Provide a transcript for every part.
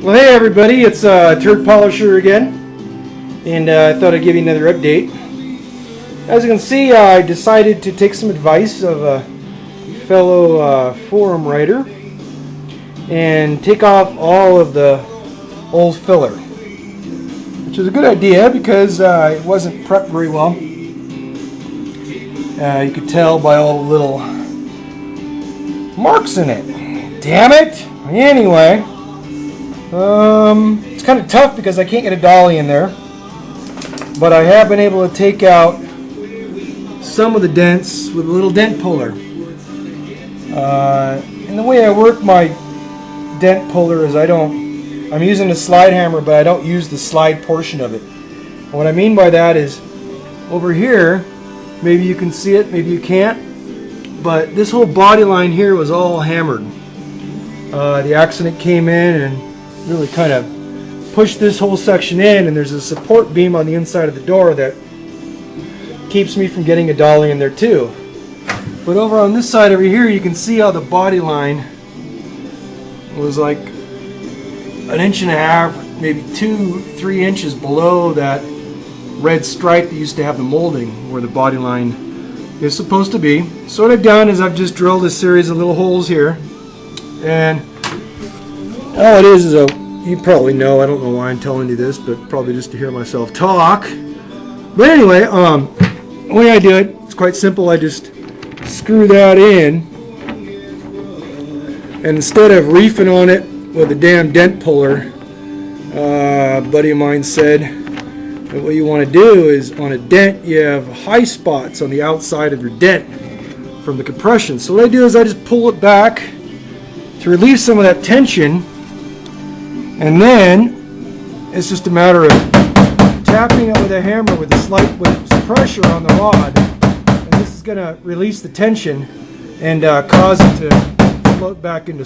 Well, hey everybody, it's TurdPolisher again, and I thought I'd give you another update. As you can see, I decided to take some advice of a fellow forum writer and take off all of the old filler, which is a good idea because it wasn't prepped very well. You could tell by all the little marks in it. Damn it! Anyway. It's kind of tough because I can't get a dolly in there, but I have been able to take out some of the dents with a little dent puller. And the way I work my dent puller is I'm using a slide hammer, but I don't use the slide portion of it. And what I mean by that is over here, maybe you can see it, maybe you can't, but this whole body line here was all hammered. The accident came in and really kind of pushed this whole section in, and there's a support beam on the inside of the door that keeps me from getting a dolly in there too. But over on this side over here, you can see how the body line was like an inch and a half, maybe 2-3 inches below that red stripe that used to have the molding where the body line is supposed to be. So what I've done is I've just drilled a series of little holes here, and all it is you probably know, I don't know why I'm telling you this, but probably just to hear myself talk. But anyway, the way I do it, it's quite simple. I just screw that in, and instead of reefing on it with a damn dent puller, a buddy of mine said that what you want to do is on a dent, you have high spots on the outside of your dent from the compression. So what I do is I just pull it back to relieve some of that tension, and then it's just a matter of tapping it with a hammer with some pressure on the rod, and this is going to release the tension and cause it to float back into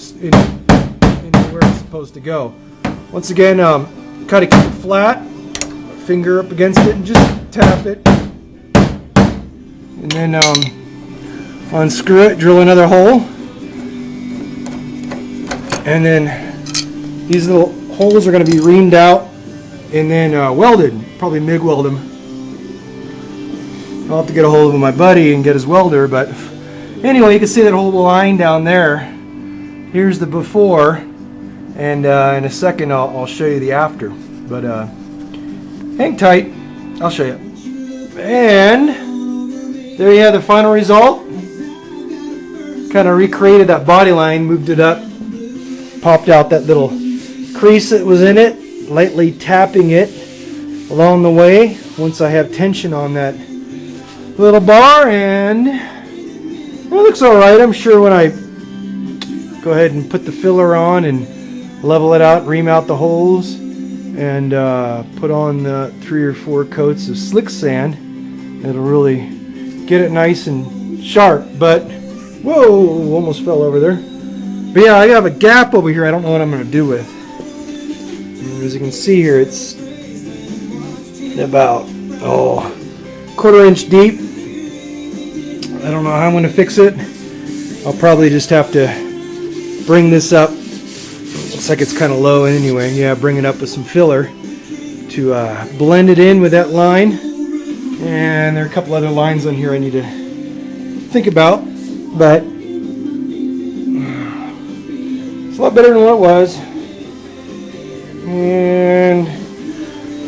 where it's supposed to go. Once again, kind of keep it flat, finger up against it, and just tap it, and then unscrew it, drill another hole, and then these little holes are going to be reamed out and then welded, probably MIG weld them. I'll have to get a hold of my buddy and get his welder, but anyway, you can see that whole line down there. Here's the before, and in a second I'll show you the after, but hang tight, I'll show you. And there you have the final result. Kind of recreated that body line, moved it up, popped out that little crease that was in it, lightly tapping it along the way once I have tension on that little bar, and it looks alright. I'm sure when I go ahead and put the filler on and level it out, ream out the holes, and put on the 3 or 4 coats of slick sand, it'll really get it nice and sharp. But whoa, almost fell over there. But yeah, I have a gap over here I don't know what I'm going to do with. As you can see here, it's about quarter inch deep. I don't know how I'm going to fix it. I'll probably just have to bring this up. Looks like it's kind of low anyway. Yeah, bring it up with some filler to blend it in with that line. And there are a couple other lines on here I need to think about, but it's a lot better than what it was. And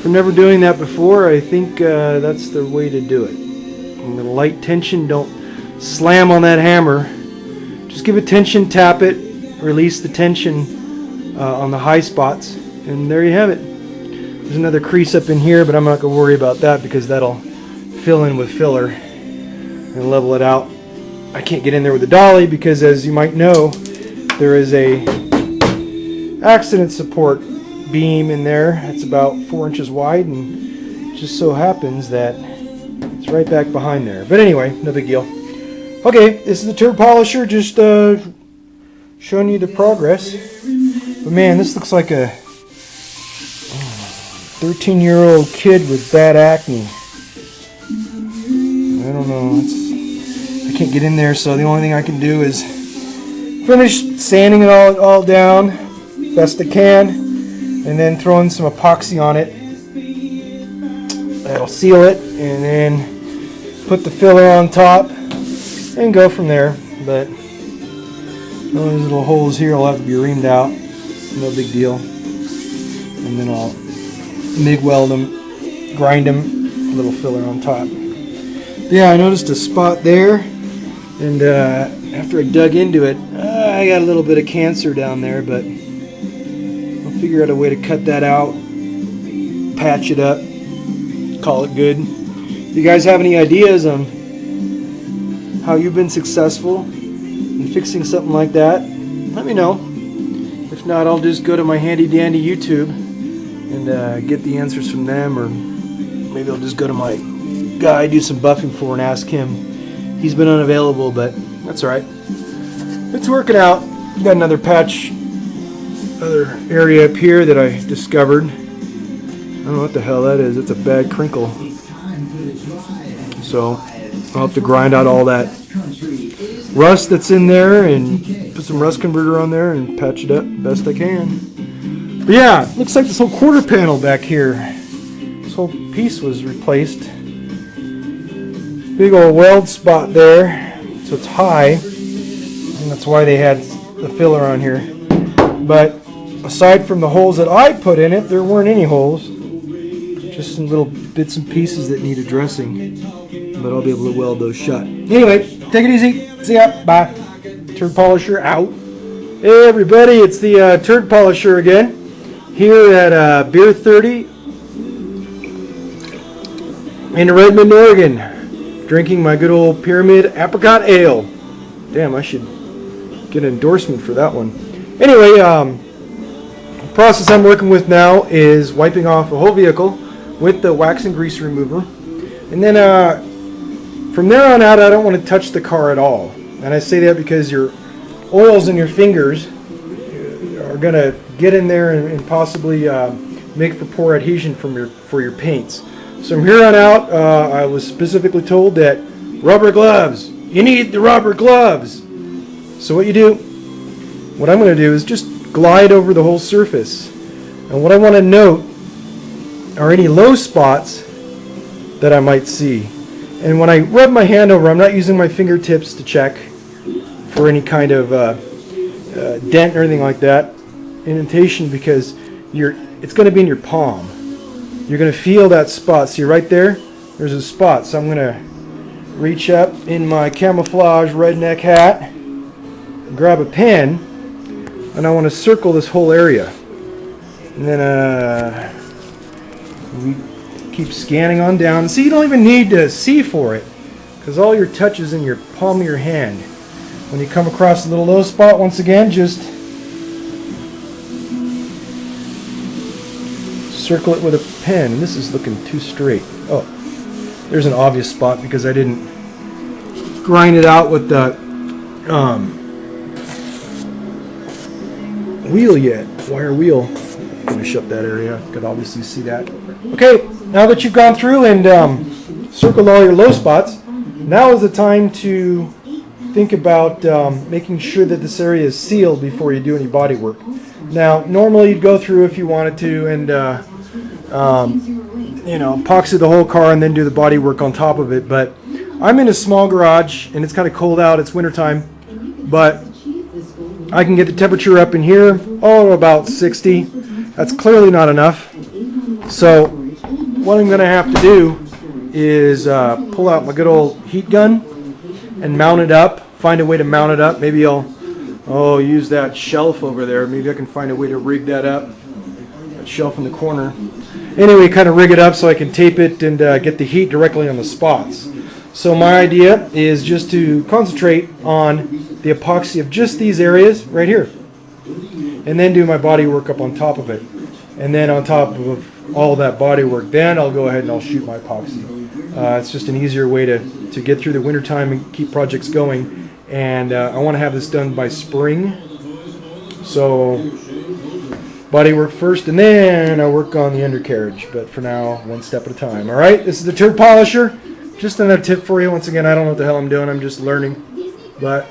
for never doing that before, I think that's the way to do it. And the light tension, don't slam on that hammer. Just give it tension, tap it, release the tension on the high spots, and there you have it. There's another crease up in here, but I'm not going to worry about that because that'll fill in with filler and level it out. I can't get in there with a dolly because, as you might know, there is a accident support beam in there. It's about 4 inches wide, and it just so happens that it's right back behind there. But anyway, no big deal. Okay, this is the TurdPolisher, just showing you the progress. But man, this looks like a 13-year-old kid with bad acne. I don't know. I can't get in there, so the only thing I can do is finish sanding it all down best I can, and then throw in some epoxy on it. That'll seal it, and then put the filler on top and go from there. But those little holes here will have to be reamed out, no big deal. And then I'll MIG weld them, grind them, a little filler on top. But yeah, I noticed a spot there, and after I dug into it, I got a little bit of cancer down there, but I'll figure out a way to cut that out, patch it up, call it good. If you guys have any ideas on how you've been successful in fixing something like that, let me know. If not, I'll just go to my handy dandy YouTube and get the answers from them, or maybe I'll just go to my guy I do some buffing for and ask him. He's been unavailable, but that's alright. It's working out. Got another patch, other area up here that I discovered. I don't know what the hell that is. It's a bad crinkle. So I'll have to grind out all that rust that's in there and put some rust converter on there and patch it up best I can. But yeah, looks like this whole quarter panel back here, this whole piece was replaced. Big old weld spot there, so it's high, and that's why they had the filler on here. But aside from the holes that I put in it, there weren't any holes. Just some little bits and pieces that need addressing, but I'll be able to weld those shut. Anyway, take it easy. See ya. Bye. TurdPolisher out. Hey everybody, it's the TurdPolisher again, here at Beer 30 in Redmond, Oregon, drinking my good old Pyramid Apricot Ale. Damn, I should get an endorsement for that one. Anyway, the process I'm working with now is wiping off a whole vehicle with the wax and grease remover, and then from there on out I don't want to touch the car at all. And I say that because your oils in your fingers are going to get in there and possibly make for poor adhesion for your paints. So from here on out, I was specifically told that rubber gloves, you need the rubber gloves. So what I'm going to do is just glide over the whole surface. And what I want to note are any low spots that I might see. And when I rub my hand over, I'm not using my fingertips to check for any kind of dent or anything like that, indentation, because it's going to be in your palm. You're going to feel that spot. See right there? There's a spot. So I'm going to reach up in my camouflage redneck hat, grab a pen, and I want to circle this whole area. And then we keep scanning on down. See, you don't even need to see for it, because all your touch is in your palm of your hand. When you come across a little low spot, once again, just circle it with a pen. This is looking too straight. Oh, there's an obvious spot because I didn't grind it out with the wheel yet, wire wheel. Finish up that area. You could obviously see that. Okay, now that you've gone through and circled all your low spots, now is the time to think about making sure that this area is sealed before you do any body work. Now, normally you'd go through if you wanted to and epoxy the whole car and then do the body work on top of it. But I'm in a small garage and it's kind of cold out. It's wintertime, but I can get the temperature up in here, about 60. That's clearly not enough. So what I'm going to have to do is pull out my good old heat gun and mount it up. Find a way to mount it up. Maybe I'll use that shelf over there. Maybe I can find a way to rig that up. That shelf in the corner. Anyway, kind of rig it up so I can tape it and get the heat directly on the spots. So my idea is just to concentrate on the epoxy of just these areas right here, and then do my body work up on top of it. And then on top of all that body work, then I'll go ahead and I'll shoot my epoxy. It's just an easier way to get through the winter time and keep projects going. And I want to have this done by spring. So body work first, and then I'll work on the undercarriage. But for now, one step at a time. All right, this is the TurdPolisher. Just another tip for you. Once again, I don't know what the hell I'm doing. I'm just learning. But